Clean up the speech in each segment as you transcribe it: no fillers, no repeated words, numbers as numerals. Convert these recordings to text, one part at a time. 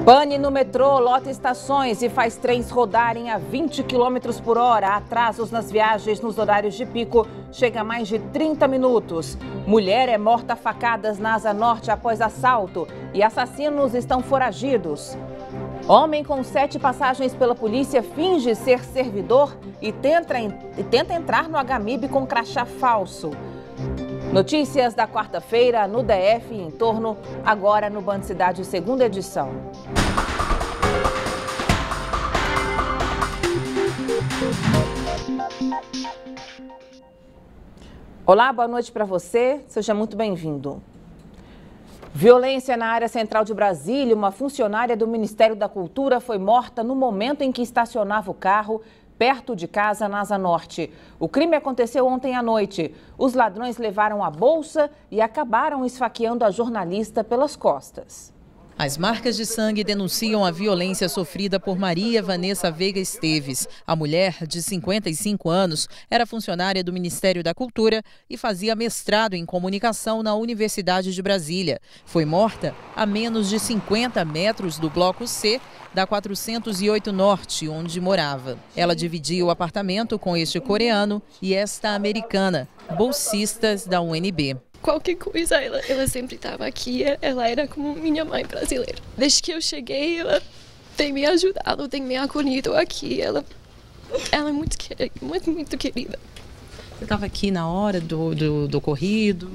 Pane no metrô lota estações e faz trens rodarem a 20 km por hora. Atrasos nas viagens nos horários de pico chega a mais de 30 minutos. Mulher é morta a facadas na Asa Norte após assalto e assassinos estão foragidos. Homem com 7 passagens pela polícia finge ser servidor e tenta entrar no HMIB com crachá falso. Notícias da quarta-feira no DF e em torno, agora no Band Cidade, segunda edição. Olá, boa noite para você, seja muito bem-vindo. Violência na área central de Brasília. Uma funcionária do Ministério da Cultura foi morta no momento em que estacionava o carro perto de casa, na Asa Norte. O crime aconteceu ontem à noite. Os ladrões levaram a bolsa e acabaram esfaqueando a jornalista pelas costas. As marcas de sangue denunciam a violência sofrida por Maria Vanessa Veiga Esteves. A mulher, de 55 anos, era funcionária do Ministério da Cultura e fazia mestrado em comunicação na Universidade de Brasília. Foi morta a menos de 50 metros do Bloco C da 408 Norte, onde morava. Ela dividia o apartamento com este coreano e esta americana, bolsistas da UNB. Qualquer coisa, ela sempre estava aqui, ela era como minha mãe brasileira. Desde que eu cheguei, ela tem me ajudado, tem me acolhido aqui. Ela é muito querida. Você estava aqui na hora do ocorrido?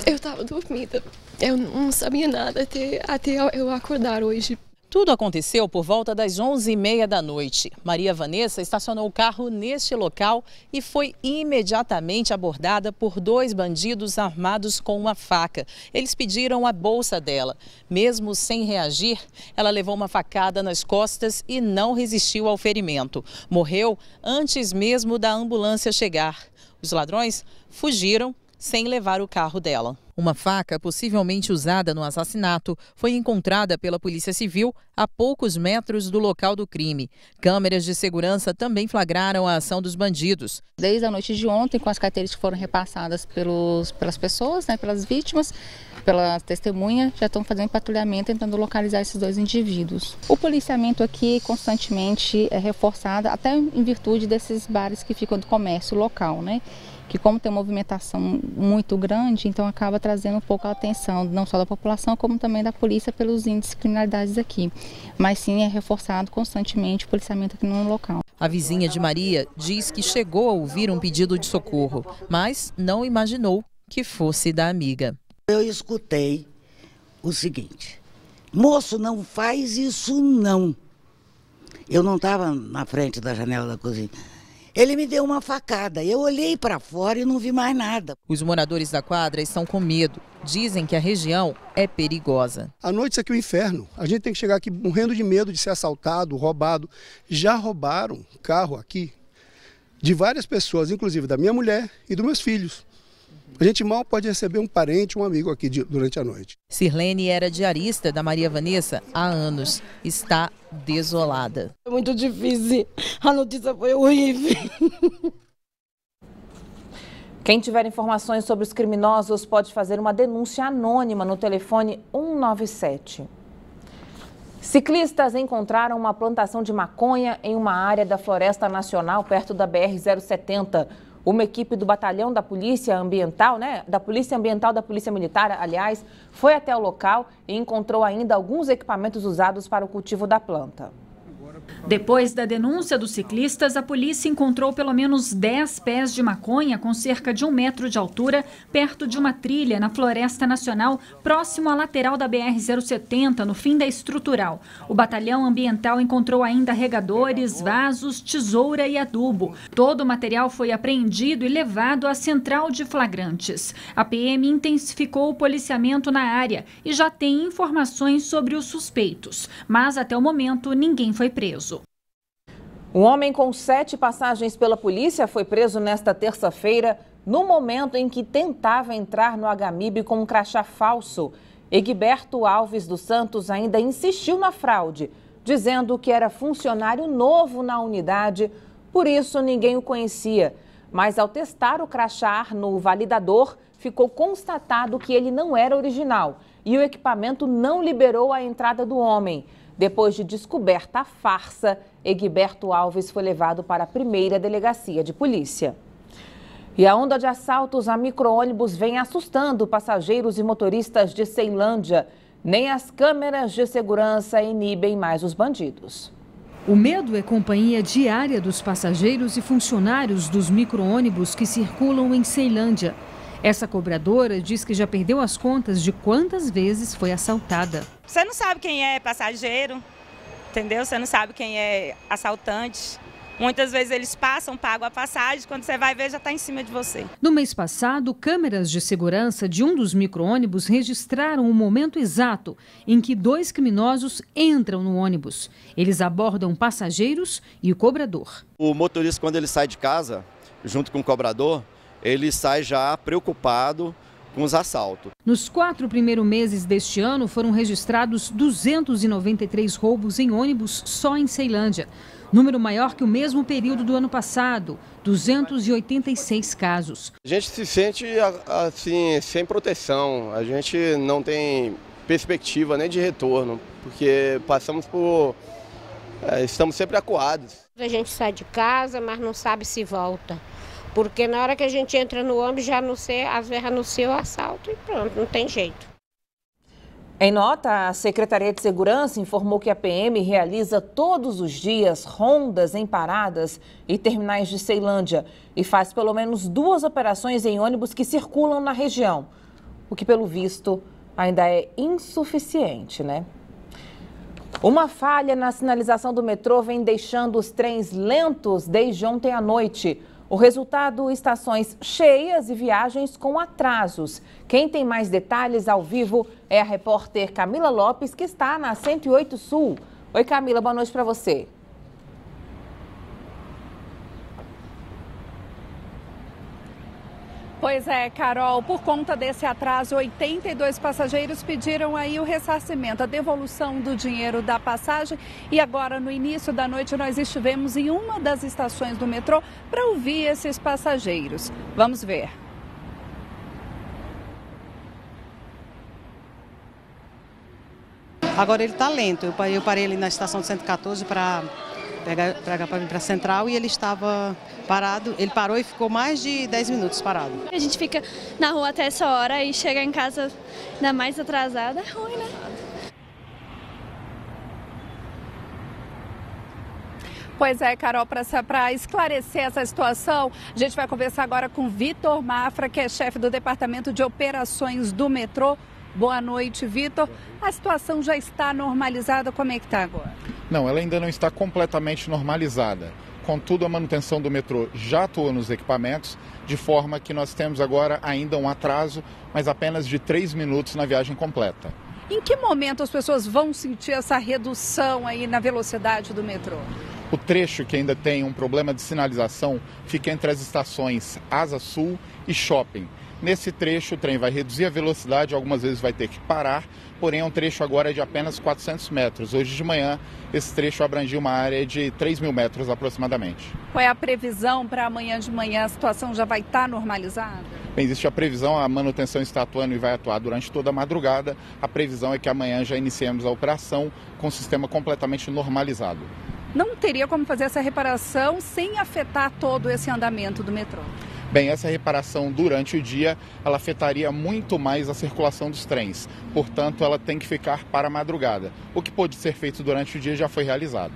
Eu estava dormida, eu não sabia nada até eu acordar hoje. Tudo aconteceu por volta das 11h30 da noite. Maria Vanessa estacionou o carro neste local e foi imediatamente abordada por 2 bandidos armados com uma faca. Eles pediram a bolsa dela. Mesmo sem reagir, ela levou uma facada nas costas e não resistiu ao ferimento. Morreu antes mesmo da ambulância chegar. Os ladrões fugiram sem levar o carro dela. Uma faca, possivelmente usada no assassinato, foi encontrada pela Polícia Civil a poucos metros do local do crime. Câmeras de segurança também flagraram a ação dos bandidos. Desde a noite de ontem, com as carteiras que foram repassadas pelas pessoas, pelas vítimas, pela testemunha, já estão fazendo patrulhamento tentando localizar esses 2 indivíduos. O policiamento aqui constantemente é reforçado, até em virtude desses bares que ficam do comércio local, que como tem uma movimentação muito grande, então acaba trazendo um pouco a atenção, não só da população, como também da polícia pelos índices de criminalidade aqui. Mas sim, é reforçado constantemente o policiamento aqui no local. A vizinha de Maria diz que chegou a ouvir um pedido de socorro, mas não imaginou que fosse da amiga. Eu escutei o seguinte: moço, não faz isso não. Eu não estava na frente da janela da cozinha. Ele me deu uma facada, eu olhei para fora e não vi mais nada. Os moradores da quadra estão com medo. Dizem que a região é perigosa. À noite isso aqui é o inferno. A gente tem que chegar aqui morrendo de medo de ser assaltado, roubado. Já roubaram carro aqui de várias pessoas, inclusive da minha mulher e dos meus filhos. A gente mal pode receber um parente, um amigo aqui durante a noite. Sirlene era diarista da Maria Vanessa há anos. Está desolada. É muito difícil. A notícia foi horrível. Quem tiver informações sobre os criminosos pode fazer uma denúncia anônima no telefone 197. Ciclistas encontraram uma plantação de maconha em uma área da Floresta Nacional perto da BR-070. Uma equipe do batalhão da Polícia Ambiental, da Polícia Militar, aliás, foi até o local e encontrou ainda alguns equipamentos usados para o cultivo da planta. Depois da denúncia dos ciclistas, a polícia encontrou pelo menos 10 pés de maconha com cerca de 1 metro de altura, perto de uma trilha na Floresta Nacional, próximo à lateral da BR-070, no fim da estrutural. O batalhão ambiental encontrou ainda regadores, vasos, tesoura e adubo. Todo o material foi apreendido e levado à central de flagrantes. A PM intensificou o policiamento na área e já tem informações sobre os suspeitos, mas até o momento ninguém foi preso. Um homem com 7 passagens pela polícia foi preso nesta terça-feira, no momento em que tentava entrar no HMIB com um crachá falso. Egberto Alves dos Santos ainda insistiu na fraude, dizendo que era funcionário novo na unidade, por isso ninguém o conhecia. Mas ao testar o crachá no validador, ficou constatado que ele não era original. e o equipamento não liberou a entrada do homem. Depois de descoberta a farsa, Egberto Alves foi levado para a primeira delegacia de polícia. E a onda de assaltos a micro-ônibus vem assustando passageiros e motoristas de Ceilândia. Nem as câmeras de segurança inibem mais os bandidos. O medo é companhia diária dos passageiros e funcionários dos micro-ônibus que circulam em Ceilândia. Essa cobradora diz que já perdeu as contas de quantas vezes foi assaltada. Você não sabe quem é passageiro, entendeu? Você não sabe quem é assaltante. Muitas vezes eles passam, pagam a passagem, quando você vai ver já está em cima de você. No mês passado, câmeras de segurança de um dos micro-ônibus registraram o momento exato em que 2 criminosos entram no ônibus. Eles abordam passageiros e o cobrador. O motorista, quando ele sai de casa, junto com o cobrador, ele sai já preocupado com os assaltos. Nos 4 primeiros meses deste ano, foram registrados 293 roubos em ônibus só em Ceilândia. Número maior que o mesmo período do ano passado, 286 casos. A gente se sente assim, sem proteção, a gente não tem perspectiva nem de retorno, porque estamos sempre acuados. A gente sai de casa, mas não sabe se volta, porque na hora que a gente entra no ônibus já às vezes anuncia o assalto e pronto, não tem jeito. Em nota, a Secretaria de Segurança informou que a PM realiza todos os dias rondas em paradas e terminais de Ceilândia e faz pelo menos 2 operações em ônibus que circulam na região, o que, pelo visto, ainda é insuficiente, né? Uma falha na sinalização do metrô vem deixando os trens lentos desde ontem à noite. O resultado, estações cheias e viagens com atrasos. Quem tem mais detalhes ao vivo é a repórter Camila Lopes, que está na 108 Sul. Oi, Camila, boa noite para você. Pois é, Carol, por conta desse atraso, 82 passageiros pediram aí o ressarcimento, a devolução do dinheiro da passagem. E agora, no início da noite, nós estivemos em uma das estações do metrô para ouvir esses passageiros. Vamos ver. Agora ele está lento. Eu parei ali na estação de 114 para vir para a Central e ele estava parado. Ele parou e ficou mais de 10 minutos parado. A gente fica na rua até essa hora e chega em casa ainda mais atrasada. É ruim, né? Pois é, Carol, para esclarecer essa situação, a gente vai conversar agora com Vitor Mafra, que é chefe do Departamento de Operações do Metrô. Boa noite, Vitor. A situação já está normalizada, como é que está agora? Não, ela ainda não está completamente normalizada. Contudo, a manutenção do metrô já atua nos equipamentos, de forma que nós temos agora ainda um atraso, mas apenas de 3 minutos na viagem completa. Em que momento as pessoas vão sentir essa redução aí na velocidade do metrô? O trecho que ainda tem um problema de sinalização fica entre as estações Asa Sul e Shopping. Nesse trecho, o trem vai reduzir a velocidade, algumas vezes vai ter que parar, porém é um trecho agora de apenas 400 metros. Hoje de manhã, esse trecho abrangia uma área de 3.000 metros aproximadamente. Qual é a previsão para amanhã de manhã? A situação já vai estar normalizada? Bem, existe a previsão, a manutenção está atuando e vai atuar durante toda a madrugada. A previsão é que amanhã já iniciemos a operação com o sistema completamente normalizado. Não teria como fazer essa reparação sem afetar todo esse andamento do metrô? Bem, essa reparação durante o dia, ela afetaria muito mais a circulação dos trens. Portanto, ela tem que ficar para a madrugada. O que pode ser feito durante o dia já foi realizado.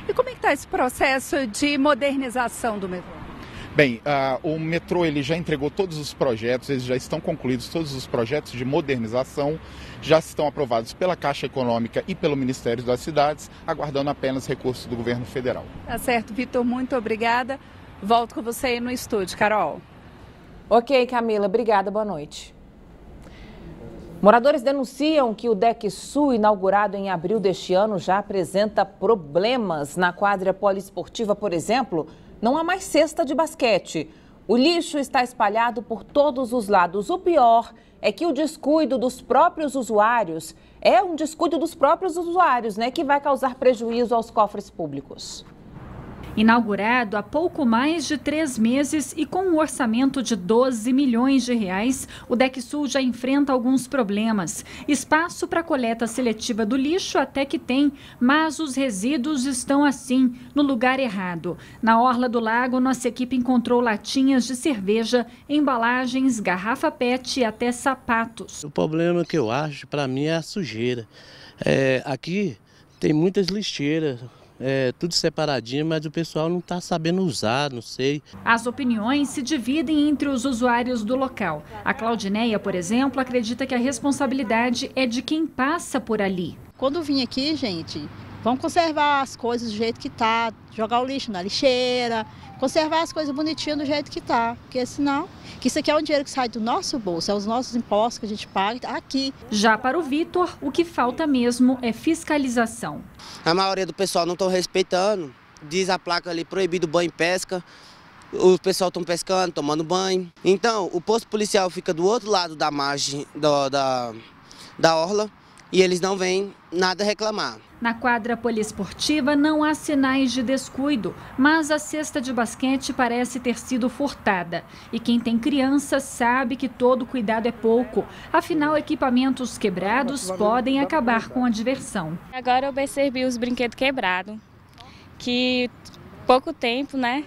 E como é que está esse processo de modernização do metrô? Bem, o metrô ele já entregou todos os projetos, eles já estão concluídos, todos os projetos de modernização já estão aprovados pela Caixa Econômica e pelo Ministério das Cidades, aguardando apenas recursos do governo federal. Tá certo, Vitor, muito obrigada. Volto com você aí no estúdio, Carol. Ok, Camila, obrigada, boa noite. Moradores denunciam que o Deck Sul, inaugurado em abril deste ano, já apresenta problemas. Na quadra poliesportiva, por exemplo, não há mais cesta de basquete. O lixo está espalhado por todos os lados. O pior é que o descuido dos próprios usuários né, que vai causar prejuízo aos cofres públicos. Inaugurado há pouco mais de 3 meses e com um orçamento de 12 milhões de reais, o Deck Sul já enfrenta alguns problemas. Espaço para coleta seletiva do lixo até que tem, mas os resíduos estão assim, no lugar errado. Na orla do lago, nossa equipe encontrou latinhas de cerveja, embalagens, garrafa PET e até sapatos. O problema que eu acho, para mim, é a sujeira. Aqui tem muitas lixeiras. Tudo separadinho, mas o pessoal não está sabendo usar, não sei. As opiniões se dividem entre os usuários do local. A Claudineia, por exemplo, acredita que a responsabilidade é de quem passa por ali. Quando vim aqui, gente, vamos conservar as coisas do jeito que tá, jogar o lixo na lixeira, conservar as coisas bonitinhas do jeito que tá, porque senão, que isso aqui é um dinheiro que sai do nosso bolso, é os nossos impostos que a gente paga aqui. Já para o Vitor, o que falta mesmo é fiscalização. A maioria do pessoal não estão respeitando, diz a placa ali, proibido banho e pesca, o pessoal estão pescando, tomando banho. Então, o posto policial fica do outro lado da margem da orla e eles não vêm nada reclamar. Na quadra poliesportiva não há sinais de descuido, mas a cesta de basquete parece ter sido furtada. E quem tem criança sabe que todo cuidado é pouco. Afinal, equipamentos quebrados podem acabar com a diversão. Agora eu percebi os brinquedos quebrados, que pouco tempo, né?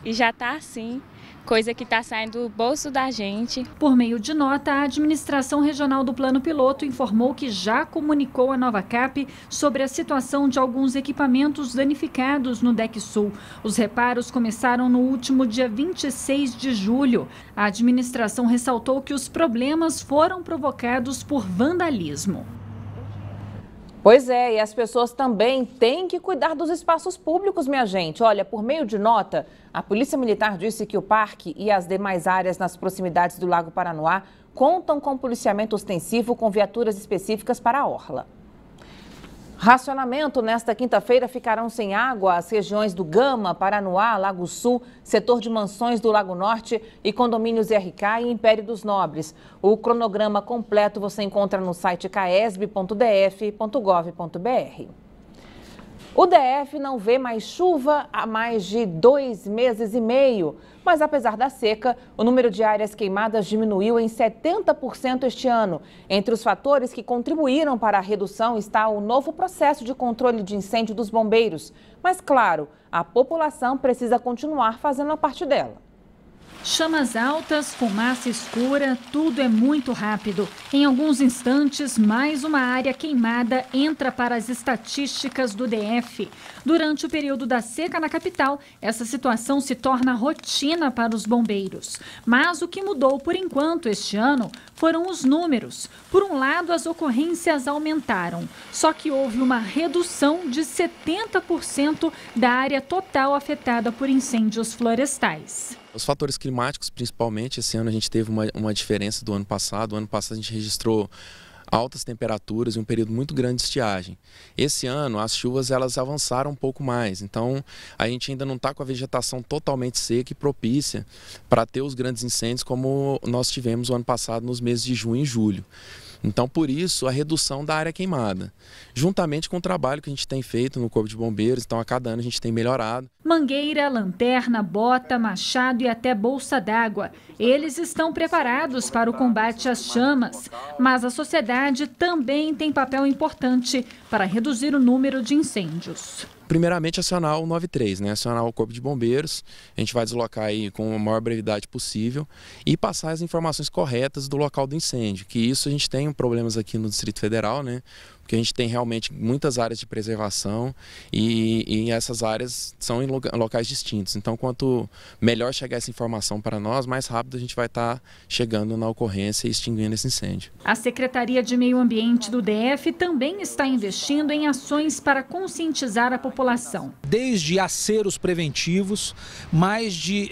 E já tá assim. Coisa que está saindo do bolso da gente. Por meio de nota, a administração regional do Plano Piloto informou que já comunicou à Novacap sobre a situação de alguns equipamentos danificados no Deck Sul. Os reparos começaram no último dia 26 de julho. A administração ressaltou que os problemas foram provocados por vandalismo. Pois é, e as pessoas também têm que cuidar dos espaços públicos, minha gente. Olha, por meio de nota, a Polícia Militar disse que o parque e as demais áreas nas proximidades do Lago Paranoá contam com policiamento ostensivo com viaturas específicas para a orla. Racionamento nesta quinta-feira ficarão sem água as regiões do Gama, Paranoá, Lago Sul, setor de mansões do Lago Norte e condomínios RK e Império dos Nobres. O cronograma completo você encontra no site caesb.df.gov.br. O DF não vê mais chuva há mais de 2 meses e meio. Mas apesar da seca, o número de áreas queimadas diminuiu em 70% este ano. Entre os fatores que contribuíram para a redução está o novo processo de controle de incêndio dos bombeiros. Mas claro, a população precisa continuar fazendo a parte dela. Chamas altas, fumaça escura, tudo é muito rápido. Em alguns instantes, mais uma área queimada entra para as estatísticas do DF. Durante o período da seca na capital, essa situação se torna rotina para os bombeiros. Mas o que mudou por enquanto este ano foram os números. Por um lado, as ocorrências aumentaram, só que houve uma redução de 70% da área total afetada por incêndios florestais. Os fatores climáticos, principalmente, esse ano a gente teve uma diferença do ano passado. O ano passado a gente registrou altas temperaturas e um período muito grande de estiagem. Esse ano as chuvas elas avançaram um pouco mais, então a gente ainda não está com a vegetação totalmente seca e propícia para ter os grandes incêndios como nós tivemos o ano passado nos meses de junho e julho. Então, por isso, a redução da área queimada, juntamente com o trabalho que a gente tem feito no Corpo de Bombeiros, então a cada ano a gente tem melhorado. Mangueira, lanterna, bota, machado e até bolsa d'água. Eles estão preparados para o combate às chamas, mas a sociedade também tem papel importante para reduzir o número de incêndios. Primeiramente, acionar o 93, né? Acionar o Corpo de Bombeiros. A gente vai deslocar aí com a maior brevidade possível e passar as informações corretas do local do incêndio. Que isso a gente tem problemas aqui no Distrito Federal, né? Porque a gente tem realmente muitas áreas de preservação e essas áreas são em locais distintos. Então, quanto melhor chegar essa informação para nós, mais rápido a gente vai estar chegando na ocorrência e extinguindo esse incêndio. A Secretaria de Meio Ambiente do DF também está investindo em ações para conscientizar a população. Desde aceros preventivos, mais de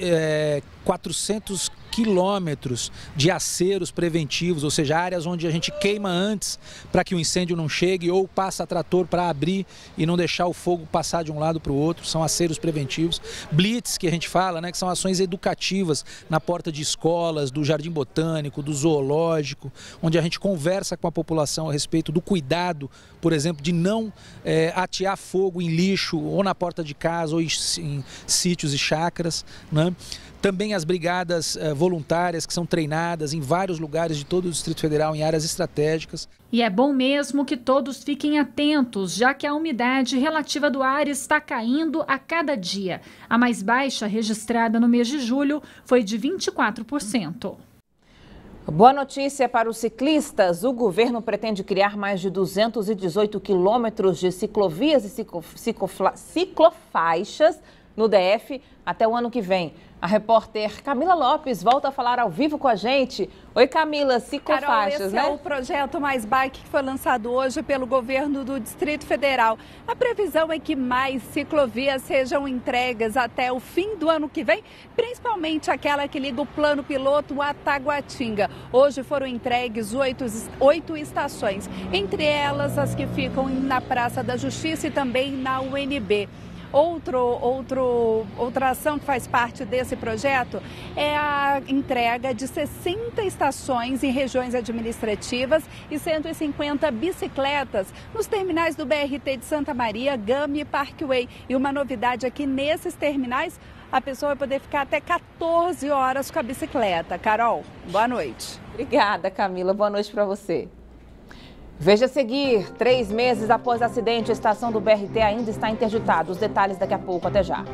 400 quilômetros de aceros preventivos, ou seja, áreas onde a gente queima antes para que o incêndio não chegue, ou passa trator para abrir e não deixar o fogo passar de um lado para o outro, são aceros preventivos. Blitz, que a gente fala, né, que são ações educativas na porta de escolas, do Jardim Botânico, do Zoológico, onde a gente conversa com a população a respeito do cuidado, por exemplo, de não atear fogo em lixo ou na porta de casa ou em sítios e chácaras, né? Também as brigadas voluntárias que são treinadas em vários lugares de todo o Distrito Federal, em áreas estratégicas. E é bom mesmo que todos fiquem atentos, já que a umidade relativa do ar está caindo a cada dia. A mais baixa registrada no mês de julho foi de 24%. Boa notícia para os ciclistas. O governo pretende criar mais de 218 quilômetros de ciclovias e ciclofaixas no DF até o ano que vem. A repórter Camila Lopes volta a falar ao vivo com a gente. Oi, Camila, ciclofaixas, né? Esse é o projeto Mais Bike que foi lançado hoje pelo governo do Distrito Federal. A previsão é que mais ciclovias sejam entregues até o fim do ano que vem, principalmente aquela que liga o plano piloto a Taguatinga. Hoje foram entregues 8 estações, entre elas as que ficam na Praça da Justiça e também na UNB. Outra ação que faz parte desse projeto é a entrega de 60 estações em regiões administrativas e 150 bicicletas nos terminais do BRT de Santa Maria, Gama e Parkway. E uma novidade aqui nesses terminais, a pessoa vai poder ficar até 14 horas com a bicicleta. Carol, boa noite. Obrigada, Camila. Boa noite para você. Veja a seguir, 3 meses após o acidente, a estação do BRT ainda está interditada. Os detalhes daqui a pouco, até já.